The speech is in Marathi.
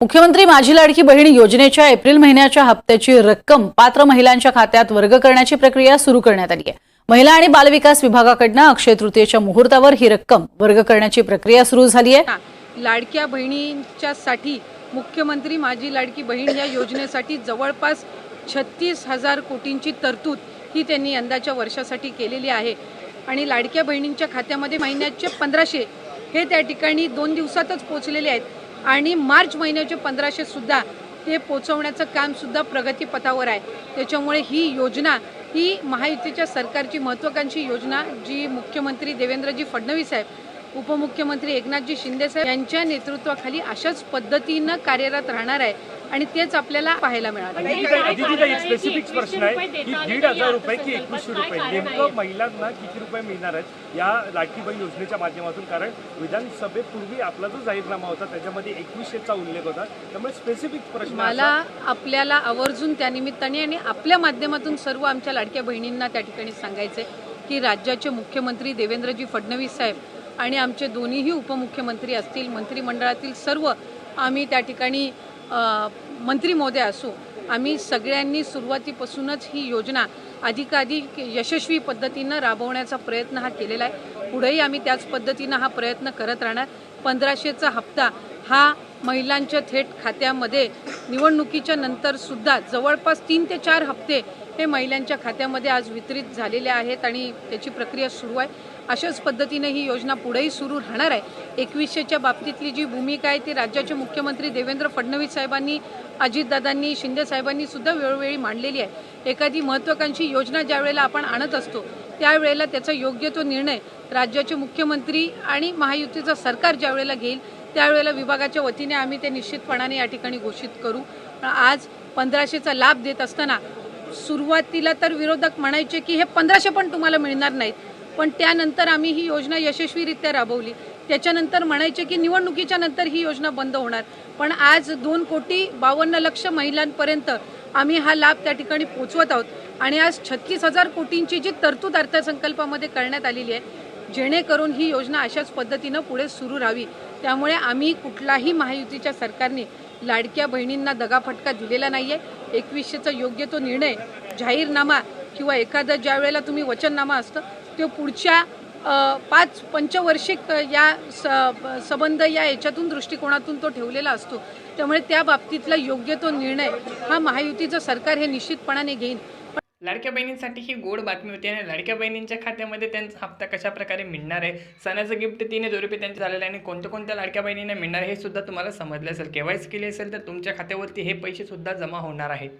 मुख्यमंत्री माझी लाडकी बहीण योजनेच्या एप्रिल महिन्याच्या हप्त्याची रक्कम पात्र महिलांच्या खात्यात वर्ग करण्याची प्रक्रिया सुरू करण्यात आली आहे। महिला आणि बालविकास विभागाकडून अक्षय तृतीयेच्या मुहूर्तावर ही रक्कम वर्ग करण्याची प्रक्रिया सुरू झाली आहे। लाडक्या बहिणींच्यासाठी मुख्यमंत्री माझी लाडकी बहीण या योजनेसाठी जवळपास 36,000 कोटींची तरतूद ही त्यांनी यंदाच्या वर्षासाठी केलेली आहे आणि लाडक्या बहिणींच्या खात्यामध्ये महिन्याचे 1500 हे त्या ठिकाणी 2 दिवसातच पोहोचलेले आहेत आणि मार्च महिन्याचे 1500 सुद्धा ते पोहोचवण्याचं काम सुद्धा प्रगतीपथावर आहे। त्याच्यामुळे ही योजना ही महायुतीच्या सरकारची महत्त्वाकांक्षी योजना जी मुख्यमंत्री देवेंद्रजी फडणवीस साहेब, उपमुख्यमंत्री एकनाथजी शिंदे साहेब यांच्या नेतृत्वाखाली अशाच पद्धतीनं कार्यरत राहणार आहे आणि तेच आपल्याला पाहायला मिळालं। एक स्पेसिफिक प्रश्न आहे की 1,500 रुपये की 2100 रुपये नेमकं महिलांना किती रुपये मिळणार आहेत या लाडकी बहीण योजनेच्या माध्यमातून? कारण विधानसभेपूर्वी आपला जो जाहीरनामा होता त्याच्यामध्ये 2100चा उल्लेख होता, त्यामुळे स्पेसिफिक प्रश्न मला आपल्याला आवर्जून त्यानिमित्ताने आणि आपल्या माध्यमातून सर्व आमच्या लाडक्या बहिणींना त्या ठिकाणी सांगायचे की राज्याचे मुख्यमंत्री देवेंद्रजी फडणवीस साहेब आणि आमचे दोन्हीही उपमुख्यमंत्री असतील, मंत्रिमंडळातील सर्व आम्ही त्या ठिकाणी मंत्री महोदय असू, आम्ही सगळ्यांनी सुरुवातीपासूनच ही योजना अधिकाधिक यशस्वी पद्धतीनं राबवण्याचा प्रयत्न हा केलेला आहे। पुढेही आम्ही त्याच पद्धतीनं हा प्रयत्न करत राहणार। 1500चा हप्ता हा महिलांच्या थेट खात्यामध्ये निवडणुकीच्या नंतर सुद्धा जवळपास 3 ते 4 हप्ते हे महिलांच्या खात्यामध्ये आज वितरित झालेले आहेत आणि त्याची प्रक्रिया सुरू आहे। अशाच पद्धतीने ही योजना पुढेही सुरू राहणार आहे। 2100च्या बाबतीतली जी भूमिका आहे ती राज्याचे मुख्यमंत्री देवेंद्र फडणवीस साहेबांनी, अजितदादांनी, शिंदे साहेबांनी सुद्धा वेळोवेळी मांडलेली आहे। एखादी महत्त्वाकांक्षी योजना ज्या वेळेला आपण आणत असतो त्यावेळेला त्याचा योग्य तो निर्णय राज्याचे मुख्यमंत्री आणि महायुतीचं सरकार ज्या वेळेला घेईल त्यावेळेला विभागाच्या वतीने आम्ही ते निश्चितपणाने या ठिकाणी घोषित करू। आज 1500चा लाभ देत असताना सुरुवातीला तर विरोधक म्हणायचे की हे 1500 पण तुम्हाला मिळणार नाहीत, पण त्यानंतर आम्ही ही योजना यशस्वीरित्या राबवली। त्याच्यानंतर म्हणायचे की निवडणुकीच्या नंतर ही योजना बंद होणार, पण आज 2,52,00,000 महिलांपर्यंत आम्ही हा लाभ त्या ठिकाणी पोहोचवत आहोत आणि आज 36,000 कोटींची जी तरतूद अर्थसंकल्पामध्ये करण्यात आलेली आहे जेणेकरून ही योजना अशाच पद्धतीनं पुढे सुरू राहावी। त्यामुळे आम्ही कुठलाही महायुतीच्या सरकारने लाडक्या बहिणींना दगाफटका दिलेला नाही आहे। 2100चा योग्य तो निर्णय जाहीरनामा किंवा एखादा ज्या वेळेला तुम्ही वचननामा असतं तो पुढच्या 5 पंचवार्षिक या संबंध या याच्यातून दृष्टिकोनातून तो ठेवलेला असतो। त्यामुळे त्या बाबतीतला योग्य तो निर्णय हा महायुतीचं सरकार हे निश्चितपणाने घेईन। लाडक्या बहिणींसाठी ही गोड बातमी होती आणि लाडक्या बहिणींच्या खात्यामध्ये त्यांचा हप्ता कशा प्रकारे मिळणार आहे, सणाचं गिफ्ट 3,000 रुपये त्यांचे झालेले आहे आणि कोणत्या लाडक्या बहिणींना मिळणार हे सुद्धा तुम्हाला समजलं असेल। केवायसी केली असेल तर तुमच्या खात्यावरती हे पैसे सुद्धा जमा होणार आहेत।